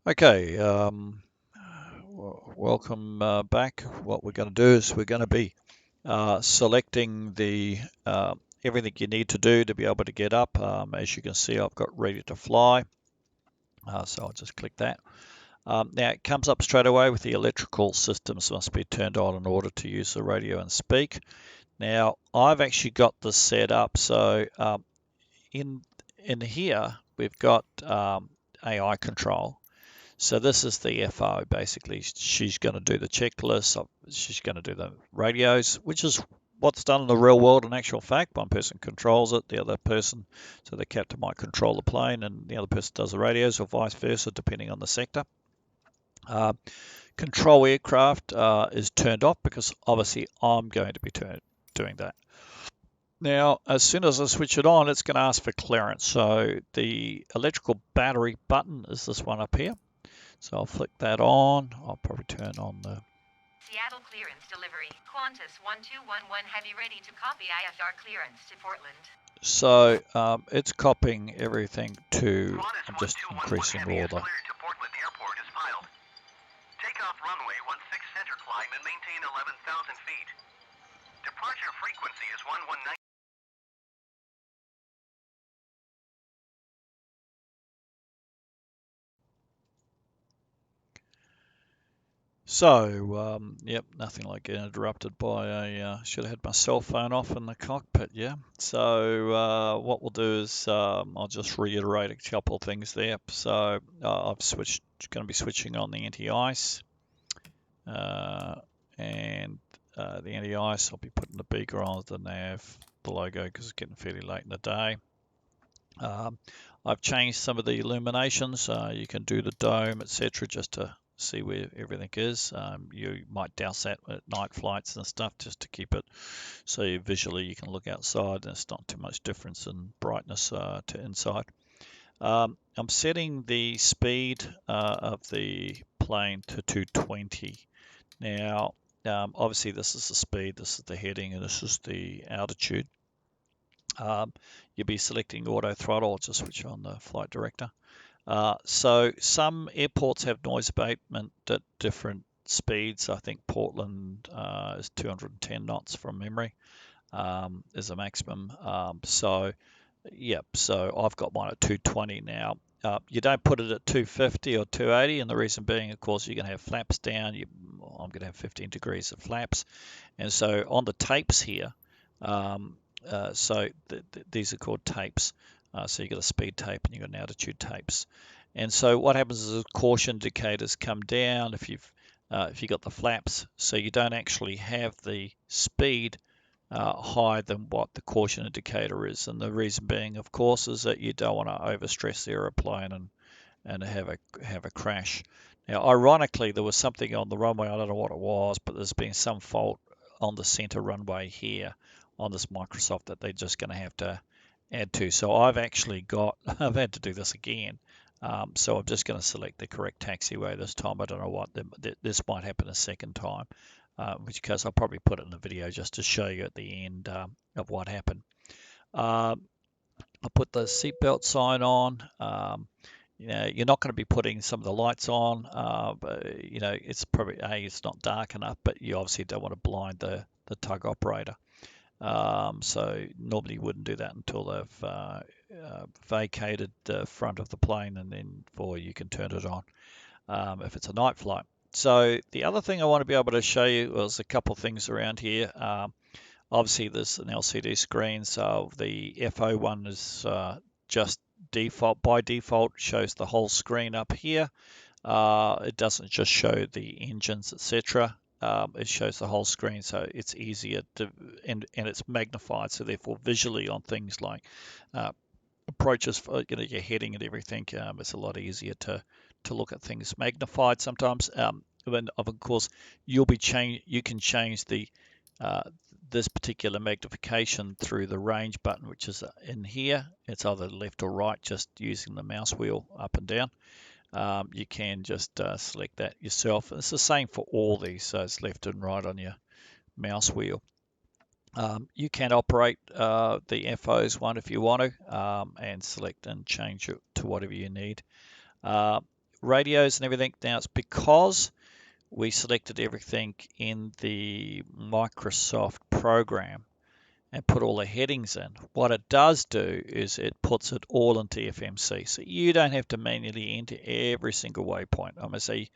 Okay, welcome back. What we're going to do is we're going to be selecting the everything you need to do to be able to get up. As you can see, I've got ready to fly, so I'll just click that. Now it comes up straight away with the electrical systems must be turned on in order to use the radio and speak. Now I've actually got this set up so in in here we've got AI control. So this is the FO. Basically, she's going to do the checklist. She's going to do the radios, which is what's done in the real world. In actual fact, one person controls it, the other person, so the captain might control the plane, and the other person does the radios, or vice versa, depending on the sector. Uh, Control aircraft is turned off because obviously I'm going to be doing that. Now, as soon as I switch it on, it's going to ask for clearance. So the electrical battery button is this one up here. So I'll flick that on. I'll probably turn on the Seattle clearance delivery. Qantas 1211 Heavy ready to copy IFR clearance to Portland. So it's copying everything to, I'm just increasing all the. Takeoff runway 16 center climb and maintain 11,000 feet. Departure frequency is 119. So, yep, nothing like getting interrupted by should have had my cell phone off in the cockpit, yeah. So, what we'll do is I'll just reiterate a couple of things there. So, I've going to be switching on the anti-ice. And the anti-ice, I'll be putting the beaker on the nav, the logo, because it's getting fairly late in the day. I've changed some of the illuminations. You can do the dome, etc., just to see where everything is. You might douse that at night flights and stuff just to keep it so visually you can look outside and it's not too much difference in brightness to inside. I'm setting the speed of the plane to 220. Now, obviously this is the speed, this is the heading, and this is the altitude. You'll be selecting auto throttle. I'll just switch on the flight director. So some airports have noise abatement at different speeds. I think Portland is 210 knots from memory is a maximum. So I've got mine at 220 now. You don't put it at 250 or 280, and the reason being, of course, you're going to have flaps down. I'm going to have 15 degrees of flaps, and so on the tapes here, these are called tapes. So you've got a speed tape and you've got an altitude tapes. And so what happens is the caution indicators come down if you've got the flaps, so you don't actually have the speed higher than what the caution indicator is. And the reason being, of course, is that you don't want to overstress the aeroplane and have a crash. Now, ironically, there was something on the runway, I don't know what it was, but there's been some fault on the center runway here on this Microsoft that they're just going to have to add to. So I've actually got, I've had to do this again. So I'm just going to select the correct taxiway this time. I don't know what, this might happen a second time, in which case I'll probably put it in the video just to show you at the end of what happened. I'll put the seatbelt sign on. You're not going to be putting some of the lights on, but it's probably it's not dark enough, but you obviously don't want to blind the tug operator. So normally you wouldn't do that until they've vacated the front of the plane, and then before you can turn it on if it's a night flight. So the other thing I want to be able to show you was a couple of things around here. Obviously there's an LCD screen, so the FO one is just by default shows the whole screen up here. It doesn't just show the engines, etc. It shows the whole screen, so it's easier to, and it's magnified, so therefore visually on things like approaches for your heading and everything, it's a lot easier to look at things magnified sometimes. And of course you can change the this particular magnification through the range button, which is in here. It's either left or right, just using the mouse wheel up and down. You can just select that yourself. It's the same for all these, so it's left and right on your mouse wheel. You can operate the FOs one if you want to, and select and change it to whatever you need. radios and everything. Now it's because we selected everything in the Microsoft program and put all the headings in. What it does do is it puts it all into FMC. So you don't have to manually enter every single waypoint. I'm going to say,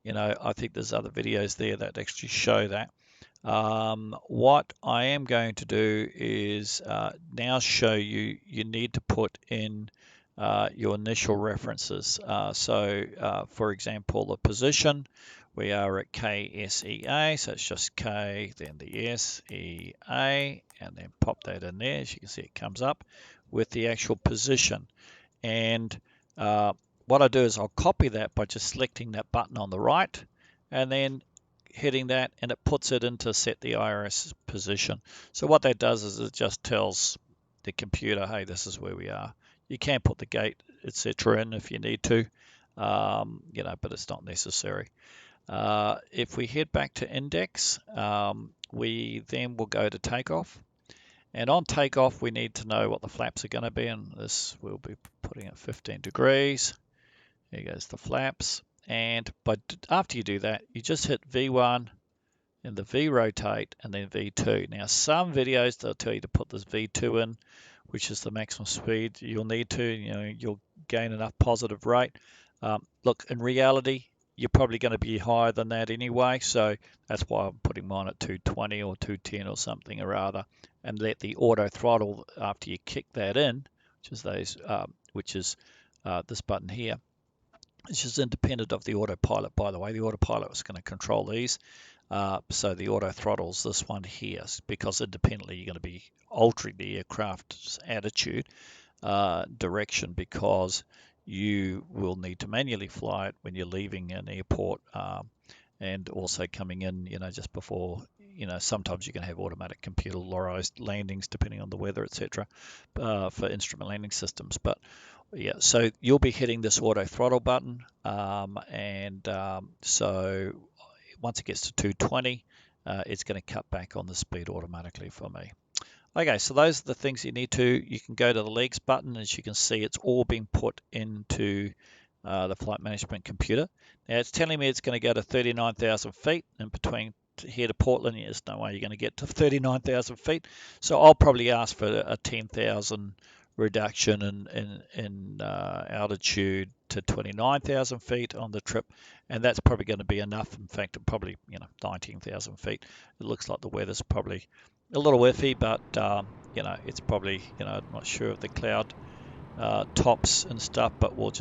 I think there's other videos there that actually show that. What I am going to do is now show you need to put in your initial references. For example, the position, we are at KSEA, so it's just K, then the SEA, and then pop that in there. As you can see, it comes up with the actual position. And what I do is I'll copy that by just selecting that button on the right, and then hitting that, and it puts it into set the IRS position. So what that does is it just tells the computer, hey, this is where we are. You can put the gate, etc. in if you need to, but it's not necessary. If we head back to index, we then will go to takeoff. And on takeoff, we need to know what the flaps are going to be, and this we'll be putting at 15 degrees. There goes the flaps. And after you do that, you just hit V1 and the V rotate and then V2. Now, some videos they'll tell you to put this V2 in, which is the maximum speed you'll need to. You'll gain enough positive rate. Look, in reality, you're probably going to be higher than that anyway, so that's why I'm putting mine at 220 or 210 or something or other, and let the auto throttle after you kick that in, which is this button here. This is independent of the autopilot, by the way. The autopilot is going to control these. So the auto throttles this one here, because independently you're going to be altering the aircraft's attitude, direction, because you will need to manually fly it when you're leaving an airport, and also coming in, just before, sometimes you can have automatic computerized landings depending on the weather, etc., for instrument landing systems. But yeah, so you'll be hitting this auto throttle button, so once it gets to 220, it's going to cut back on the speed automatically for me. Okay, so those are the things you need to. You can go to the legs button. As you can see, it's all been put into the flight management computer. Now it's telling me it's going to go to 39,000 feet, and between here to Portland, there's no way you're going to get to 39,000 feet. So I'll probably ask for a 10,000 reduction in altitude to 29,000 feet on the trip, and that's probably going to be enough. In fact, probably 19,000 feet. It looks like the weather's probably a little iffy, but it's probably, I'm not sure of the cloud tops and stuff, but we'll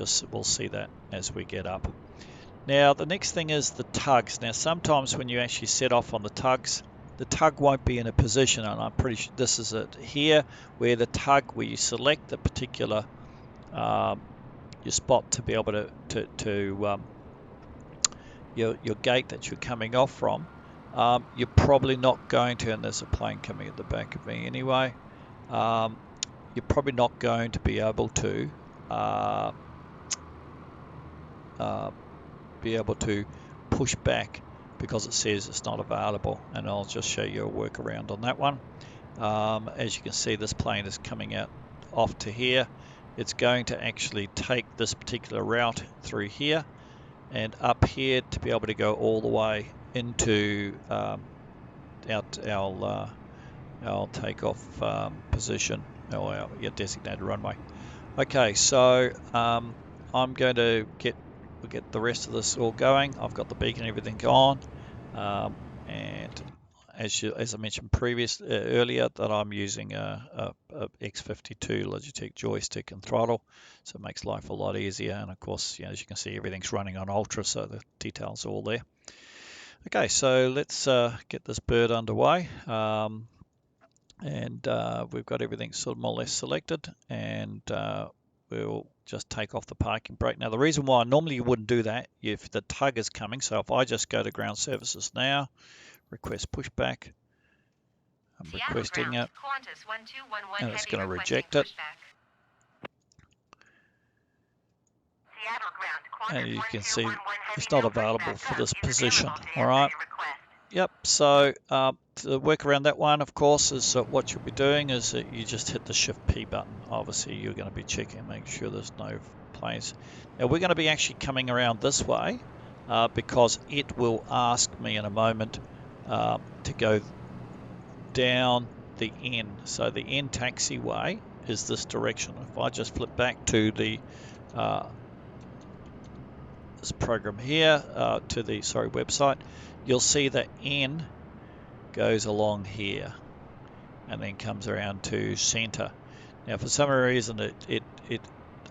see that as we get up. Now the next thing is the tugs. Now sometimes when you actually set off on the tugs, the tug won't be in a position, and I'm pretty sure this is it here, where the tug, where you select the particular your spot to be able to your gate that you're coming off from. You're probably not going to, and there's a plane coming at the back of me anyway, you're probably not going to be able to push back, because it says it's not available, and I'll just show you a workaround on that one. As you can see, this plane is coming out off to here. It's going to actually take this particular route through here and up here to be able to go all the way into our takeoff position, or our designated runway. Okay, so I'm going to get the rest of this all going. I've got the beacon and everything on, and as I mentioned earlier, that I'm using a X52 Logitech joystick and throttle, so it makes life a lot easier. And of course, as you can see, everything's running on Ultra, so the details are all there. Okay, so let's get this bird underway, and we've got everything sort of more or less selected, and we'll just take off the parking brake. Now the reason why normally you wouldn't do that if the tug is coming, so if I just go to ground services now, request pushback, I'm requesting it, and it's going to reject it. And you can see it's not available for this position. All right. Yep. So to work around that one, of course, is what you'll be doing is that you just hit the Shift P button. Obviously, you're going to be checking, make sure there's no planes. Now we're going to be actually coming around this way because it will ask me in a moment to go down the N. So the N taxiway is this direction. If I just flip back to the this program here to the website, you'll see that N goes along here and then comes around to center. Now for some reason it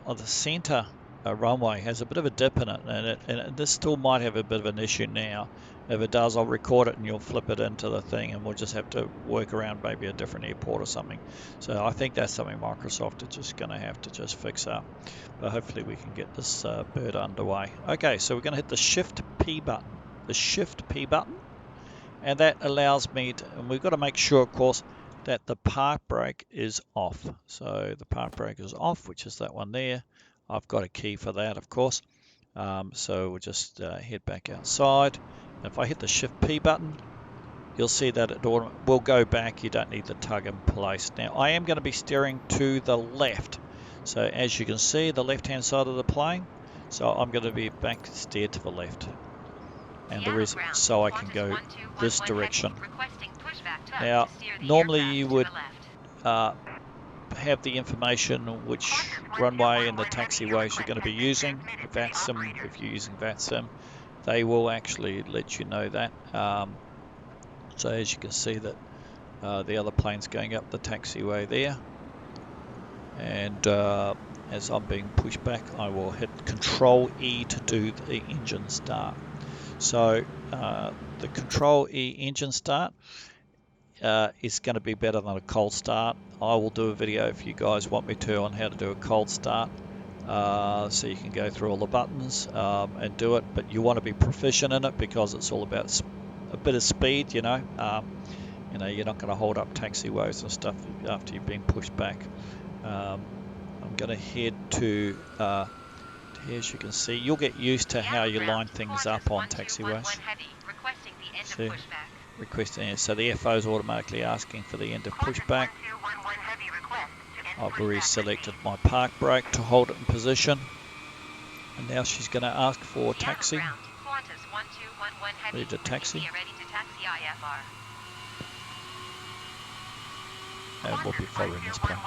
on the center runway has a bit of a dip in it, and this still might have a bit of an issue now. If it does, I'll record it and you'll flip it into the thing, and we'll just have to work around maybe a different airport or something. So I think that's something Microsoft is just going to have to just fix up. But hopefully we can get this bird underway. Okay, so we're going to hit the Shift P button. The Shift P button, and that allows me to, and we've got to make sure, of course, that the park brake is off. So the park brake is off, which is that one there. I've got a key for that, of course. So we'll just head back outside. If I hit the Shift P button, you'll see that it will go back. You don't need the tug in place. Now I am going to be steering to the left. So as you can see, the left-hand side of the plane. So I'm going to be back steered to the left. And the reason so I can go this direction. Now normally you would have the information which runway and the taxiways you're going to be using. VATSIM, if you're using VATSIM, they will actually let you know that. So as you can see that the other plane's going up the taxiway there, and as I'm being pushed back, I will hit Control E to do the engine start. So the Control E engine start is going to be better than a cold start. I will do a video if you guys want me to on how to do a cold start, so you can go through all the buttons and do it, but you want to be proficient in it because it's all about a bit of speed, you know. You're not going to hold up taxiways and stuff after you've been pushed back. I'm going to head to here. As you can see, you'll get used to how you line things up on taxiways. See? Requesting it. So the FO is automatically asking for the end of pushback. I've already selected my park brake to hold it in position, and now she's going to ask for taxi. Ready to taxi. And we'll be following this plane.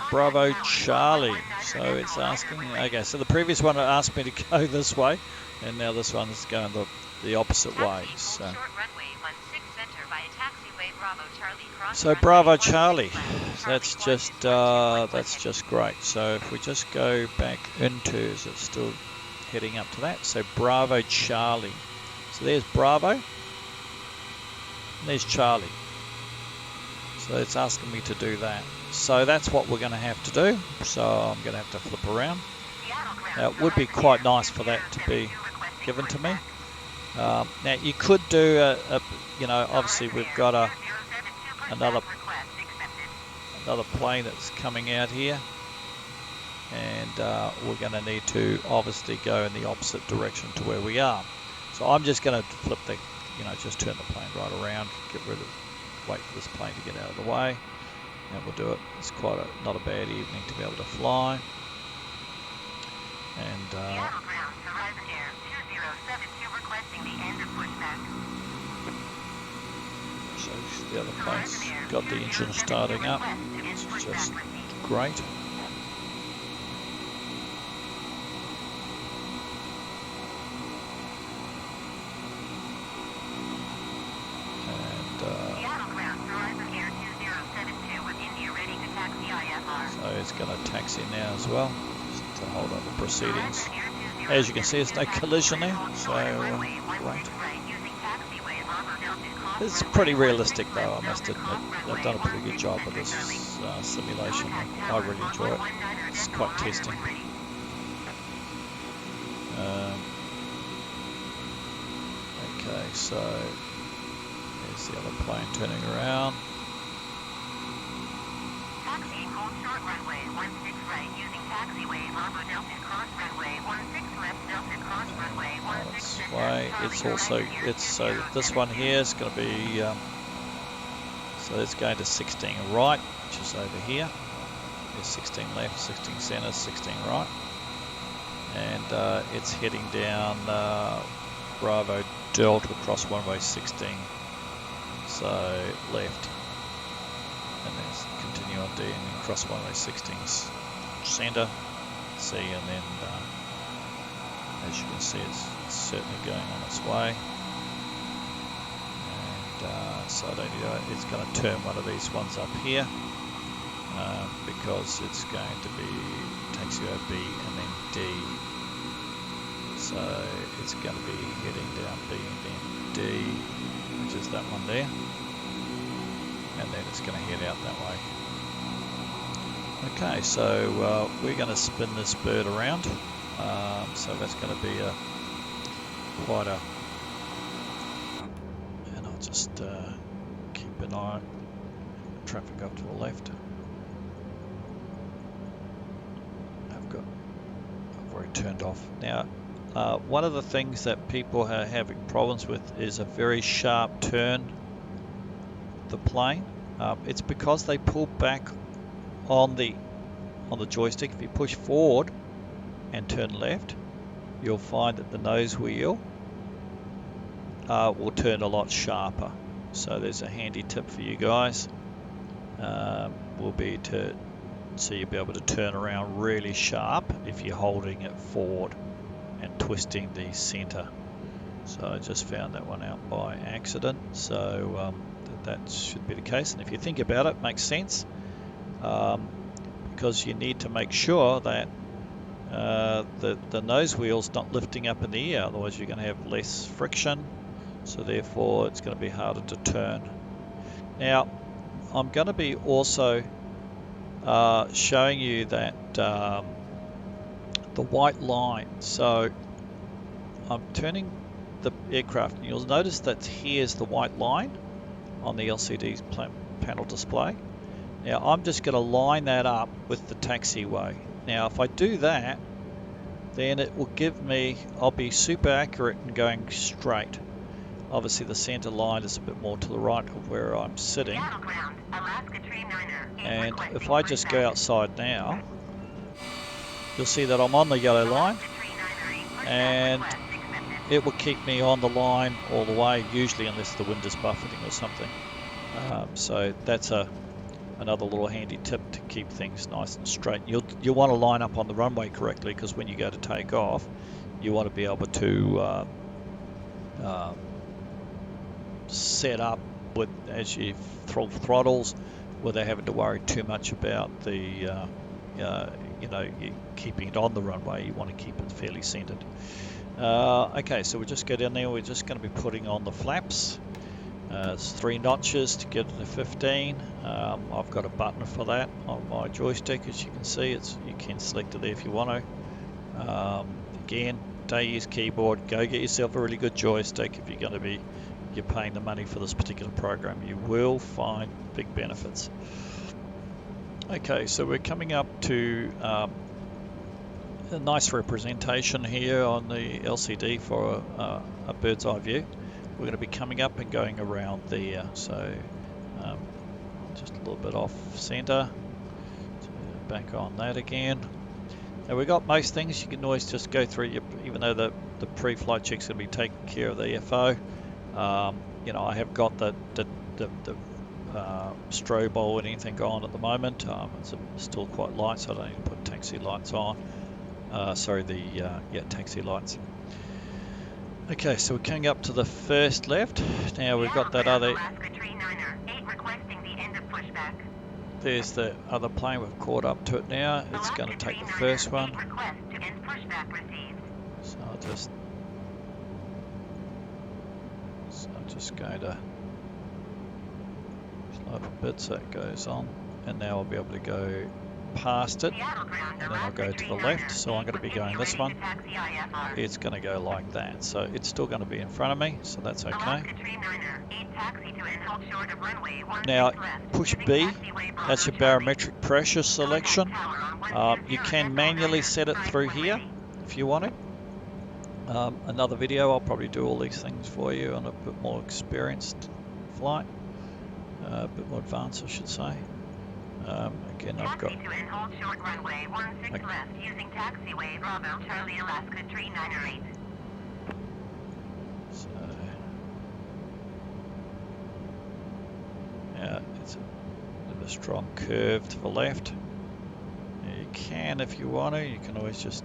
Bravo Charlie. So it's asking. Okay, so the previous one asked me to go this way, and now this one is going the opposite way. So Bravo Charlie. That's just great. So if we just go back into, is it still heading up to that? So Bravo Charlie. So there's Bravo, and there's Charlie. So it's asking me to do that. So that's what we're going to have to do. So I'm going to have to flip around. Now it would be quite nice for that to be given to me. Now you could do obviously we've got another plane that's coming out here, and we're going to need to obviously go in the opposite direction to where we are. So I'm just going to flip the, just turn the plane right around, wait for this plane to get out of the way, and we'll do it. It's not a bad evening to be able to fly. And so the other plane's got the engine starting up, which is just great. So it's going to taxi now as well, just to hold up the proceedings. As you can see, there's no collision there, so great. It's pretty realistic though, I must admit. They've done a pretty good job with this simulation. I really enjoy it. It's quite testing. Okay, so there's the other plane turning around. Taxiing hold short runway 16 right using taxiway Bravo Delta cross runway 16 left Delta cross runway 16 way. It's also so this one here is going to be So let's go to 16 right, which is over here. There's 16 left, 16 center, 16 right. And it's heading down Bravo Delta across runway 16. So left. And then continue on D and then cross runway 16 center. C, and then as you can see, it's certainly going on its way. And so it's going to turn one of these ones up here because it's going to be taxi over B and then D. So it's going to be heading down B and then D, which is that one there. And then it's going to head out that way. Okay, so we're going to spin this bird around. So that's going to be quite a, and I'll just keep an eye on traffic up to the left. I've already turned off. Now, one of the things that people are having problems with is a very sharp turn the plane. It's because they pull back on the joystick. If you push forward and turn left, you'll find that the nose wheel will turn a lot sharper. So there's a handy tip for you guys. Will be so you'll be able to turn around really sharp if you're holding it forward and twisting the center. So I just found that one out by accident. So that should be the case. And if you think about it, it makes sense. Because you need to make sure that the nose wheel's not lifting up in the air, otherwise you're going to have less friction, so therefore it's going to be harder to turn. Now I'm going to be also showing you that the white line. So I'm turning the aircraft and you'll notice that here's the white line on the LCD panel display. Now I'm just going to line that up with the taxiway. Now if I do that, then it will give me, I'll be super accurate in going straight. Obviously the center line is a bit more to the right of where I'm sitting. And if I just go outside now, you'll see that I'm on the yellow line and it will keep me on the line all the way, usually unless the wind is buffeting or something. So that's another little handy tip to keep things nice and straight. You'll want to line up on the runway correctly, because when you go to take off, you want to be able to set up with as you throttles without having to worry too much about the you keeping it on the runway. You want to keep it fairly centered. Okay, so we'll just go down there. We're just going to be putting on the flaps. It's 3 notches to get it to 15. I've got a button for that on my joystick, as you can see. You can select it there if you want to. Again, don't use keyboard. Go get yourself a really good joystick if you're paying the money for this particular program. You will find big benefits. Okay, so we're coming up to a nice representation here on the LCD for a bird's eye view. We're going to be coming up and going around there, so just a little bit off center. So back on that again. Now we've got most things. You can always just go through, even though the pre-flight check's going to be taking care of the FO. I have got the strobe or anything on at the moment. It's still quite light, so I don't need to put taxi lights on. Taxi lights. Okay, so we're coming up to the first left. Now we've got that other. There's the other plane. We've caught up to it now. It's going to take the first one. So I'm just going to slide a bit so it goes on, and now I'll be able to go past it, and then I'll go to the left. So I'm going to be going this one. It's going to go like that, so it's still going to be in front of me, so that's okay. Now push B, that's your barometric pressure selection. You can manually set it through here if you want to. Another video, I'll probably do all these things for you on a bit more experienced flight. a bit more advanced, I should say. Again, I've got. Taxi to and hold short runway 16 left using taxiway Bravo Charlie Alaska 3908. So, yeah, it's a bit of a strong curve to the left. Now you can, if you want to, you can always just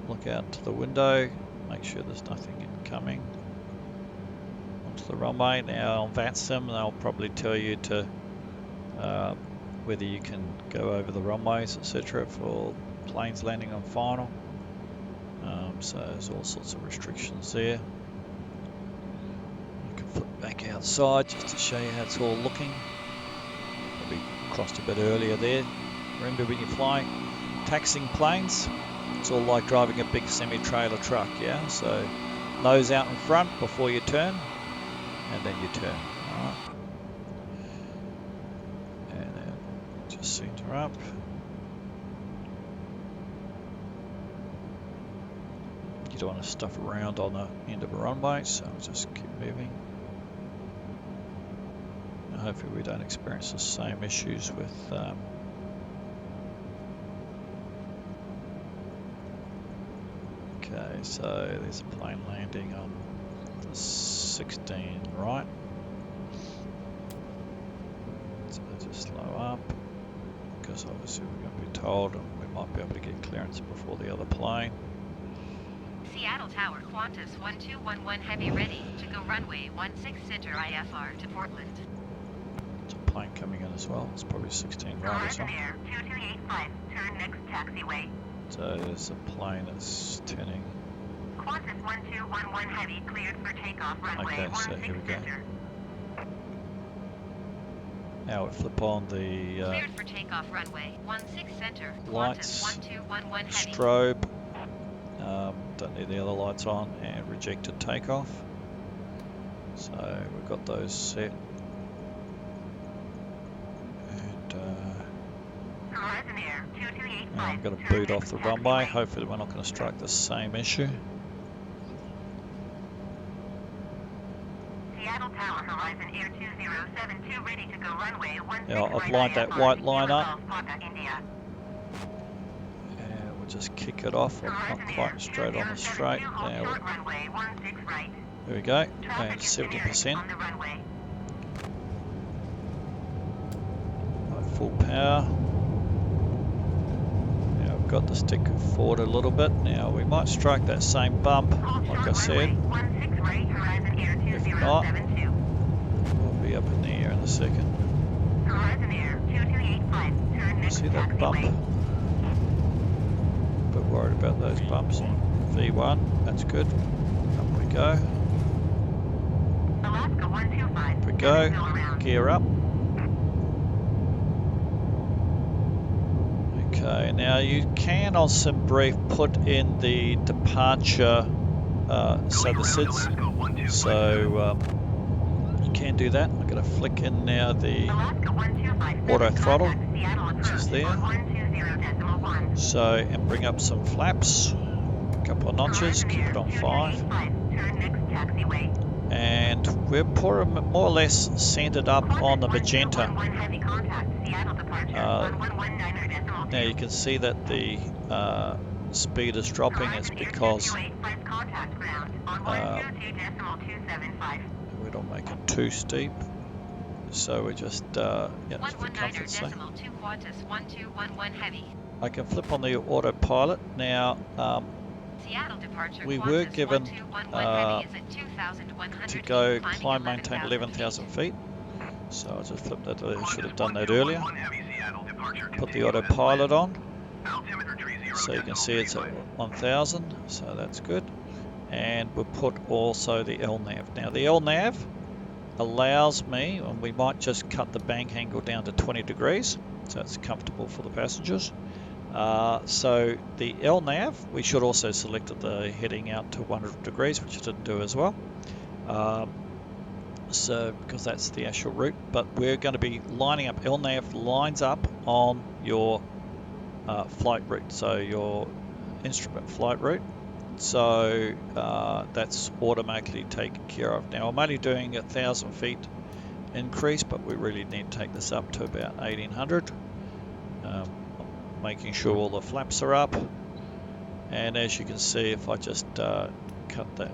look out to the window, make sure there's nothing incoming onto the runway. Now on VATSIM, they'll probably tell you to whether you can go over the runways, etc., for planes landing on final. So there's all sorts of restrictions there. You can flip back outside just to show you how it's all looking. Probably crossed a bit earlier there. Remember, when you're flying, taxiing planes, it's all like driving a big semi-trailer truck, yeah? So nose out in front before you turn, and then you turn, all right? And then just center up. You don't want to stuff around on the end of a runway, so just keep moving. And hopefully we don't experience the same issues with okay, so there's a plane landing on the 16 right. So just slow up, because obviously we're going to be told and we might be able to get clearance before the other plane. Seattle Tower Qantas 1211 Heavy ready to go runway 16 center IFR to Portland. There's a plane coming in as well. It's probably 16 right as well. Air 2285, turn next taxiway. So there's a plane that's turning. Qantas 1211 Heavy cleared for takeoff runway Okay, so 16 here we go. center. Now we flip on the Cleared for takeoff runway 16 center. lights, Qantas 1211 Heavy. strobe. Don't need the other lights on, and rejected takeoff. So we've got those set. And Horizon Air 2285. now I'm going to boot off the runway. Hopefully we're not going to strike the same issue. Seattle Tower Horizon Air 2072 ready to go runway 16 Now I've right lined that IFR white to line Kilo up. Golf Papa, India. And we'll just kick it off. I'm not quite straight on the straight. Now there we go. And 70%. At full power. Now I've got the stick forward a little bit. Now we might strike that same bump, like I said. If not, we'll be up in the air in a second. See that bump? A bit worried about those bumps. V1, that's good. Up we go. Up we go. Gear up. Okay, now you can on SimBrief put in the departure, so the SIDS. So you can do that. I'm going to flick in now the auto throttle, which is there. So, and bring up some flaps, a couple of notches, keep it on 5. And we're more or less centered up on the magenta. Now you can see that the speed is dropping. It's because we don't make it too steep. So we just, yeah, for comfort's sake. I can flip on the autopilot. Now, we were given to go climb, maintain 11,000 feet. So I'll just flip that. I should have done that earlier. Put the autopilot on. So you can see it's at 1,000. So that's good. And we'll put also the LNAV. Now the LNAV allows me, and we might just cut the bank angle down to 20 degrees. So it's comfortable for the passengers. So the LNAV, we should also select the heading out to 100 degrees, which I didn't do as well. So because that's the actual route, but we're going to be lining up, LNAV lines up on your flight route, so your instrument flight route. So that's automatically taken care of. Now I'm only doing 1,000 feet increase, but we really need to take this up to about 1800. Making sure all the flaps are up, and as you can see, if I just cut the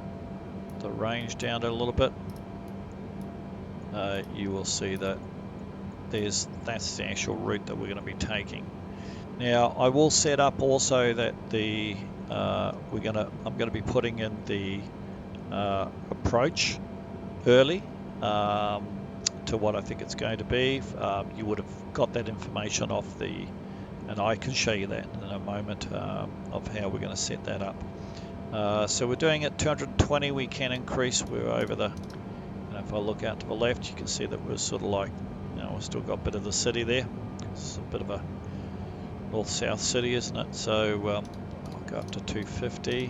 range down a little bit, you will see that that's the actual route that we're going to be taking. Now I will set up also that I'm going to be putting in the approach early to what I think it's going to be. You would have got that information off and I can show you that in a moment of how we're going to set that up. So we're doing it 220. We can increase. We're over the, if I look out to the left, you can see that we're sort of like, we've still got a bit of the city there. It's a bit of a north-south city, isn't it? So I'll go up to 250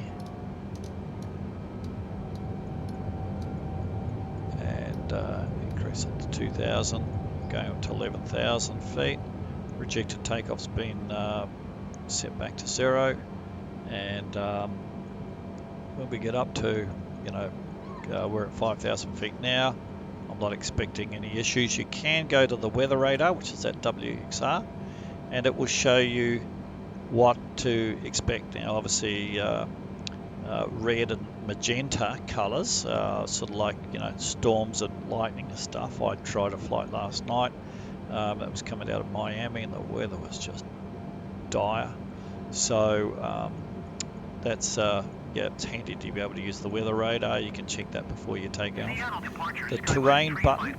and increase it to 2,000, going up to 11,000 feet. Rejected takeoff's been set back to 0, and when we get up to, we're at 5,000 feet now. I'm not expecting any issues. You can go to the weather radar, which is at WXR, and it will show you what to expect. Now obviously red and magenta colors, sort of like storms and lightning and stuff. I tried a flight last night that was coming out of Miami, and the weather was just dire. So that's it's handy to be able to use the weather radar. You can check that before you take off. The terrain button,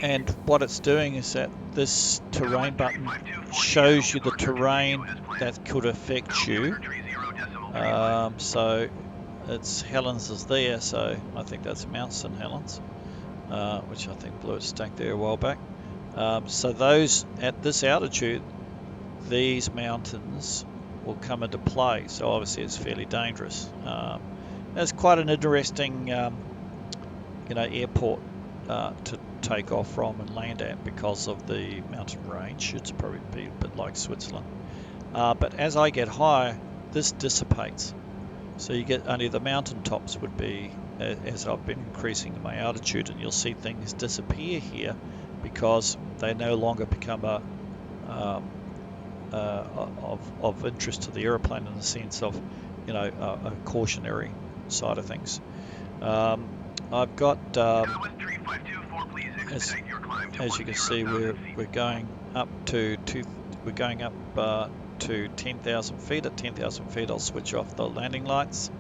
and what it's doing is that this terrain button shows you the terrain that could affect you. So it's Helens is there, so I think that's Mount St. Helens, which I think blew its stack there a while back. So those at this altitude, these mountains will come into play. So obviously it's fairly dangerous. It's quite an interesting, airport to take off from and land at because of the mountain range. It's probably be a bit like Switzerland. But as I get higher, this dissipates. So you get only the mountain tops would be as I've been increasing my altitude, and you'll see things disappear here because they no longer become of interest to the aeroplane in the sense of a cautionary side of things. I've got as you can see, we're going up to 10,000 feet. At 10,000 feet, I'll switch off the landing lights,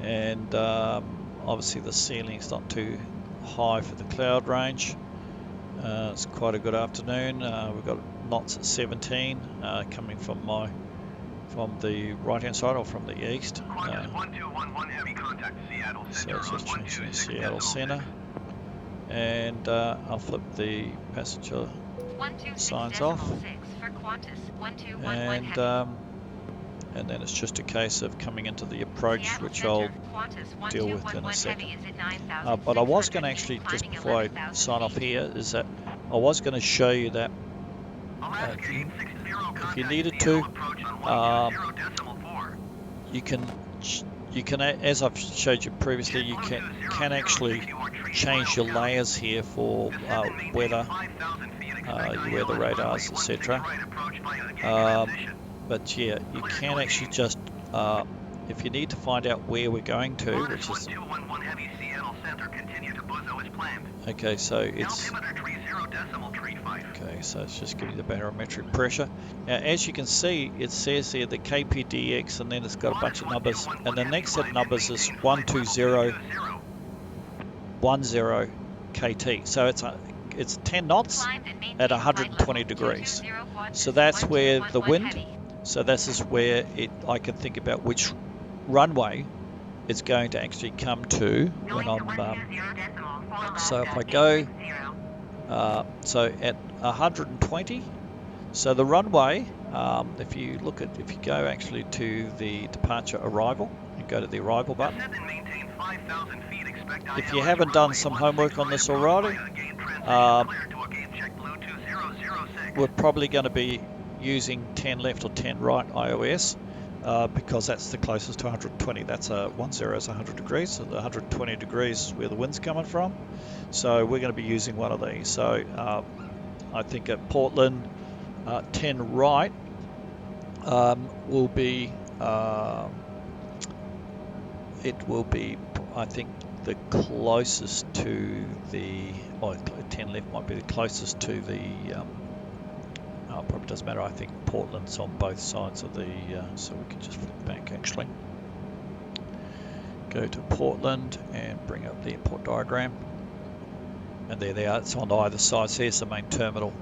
and obviously the ceiling's not too high for the cloud range. It's quite a good afternoon. We've got knots at 17 coming from the right hand side or from the east. So it's just changing to Seattle Center, and I'll flip the passenger signs off, and then it's just a case of coming into the approach, which I'll deal with in a second. But I was going to actually, just before I sign off here, is that I was going to show you that if you needed to, you can, as I've showed you previously, you can actually change your layers here for weather, your weather radars, etc. But yeah, you can actually just, if you need to find out where we're going to, which is, okay, so it's, okay, so it's just giving you the barometric pressure. Now, as you can see, it says here the KPDX, and then it's got a bunch of numbers, and the next set of numbers is 12010 KT. So it's 10 knots at 120 degrees. So that's where the wind. So this is where I can think about which runway it's going to actually come to when I'm. So if I go, so at 120. So the runway, if you go actually to the departure arrival and go to the arrival button. If you haven't done some homework on this already, we're probably going to be using 10 left or 10 right iOS. because that's the closest to 120. That's 10 is 100 degrees, so the 120 degrees is where the wind's coming from. So we're going to be using one of these. So I think at Portland, 10 right will be, it will be, I think, the closest to the, 10 left might be the closest to the, it probably doesn't matter. I think Portland's on both sides of the, so we can just flip back actually. Go to Portland and bring up the airport diagram. And there they are, it's on either side. So here's the main terminal.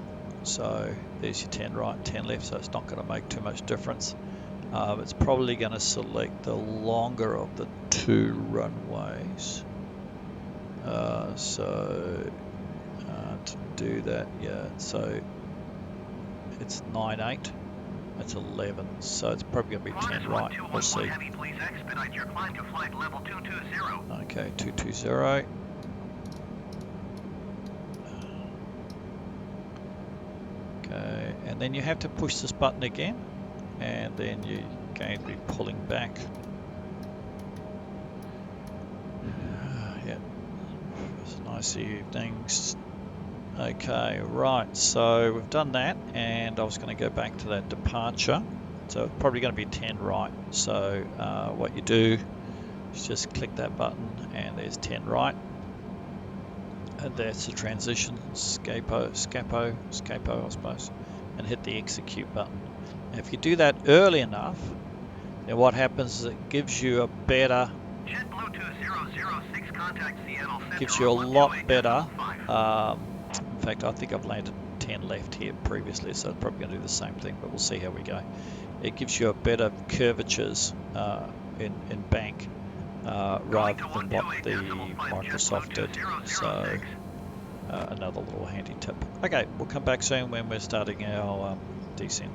So there's your 10 right and 10 left, so it's not going to make too much difference. It's probably going to select the longer of the two runways. To do that, yeah, so it's 9-8, it's 11, so it's probably going to be 10 right, we'll see. Heavy, please expedite your climb to flight level 220. Okay, 220. Okay, and then you have to push this button again, and then you're going to be pulling back. Yeah, it's a nice evening. Okay, right, so we've done that, and I was going to go back to that departure. So it's probably going to be 10 right. So what you do is just click that button, and there's 10 right. And that's the transition, scapo, I suppose, and hit the execute button. And if you do that early enough, then what happens is it gives you a better, gives you a lot better, in fact I think I've landed 10 left here previously, so it's probably going to do the same thing, but we'll see how we go. It gives you a better curvatures in bank rather than what the Microsoft did. So another little handy tip. Okay, we'll come back soon when we're starting our descent.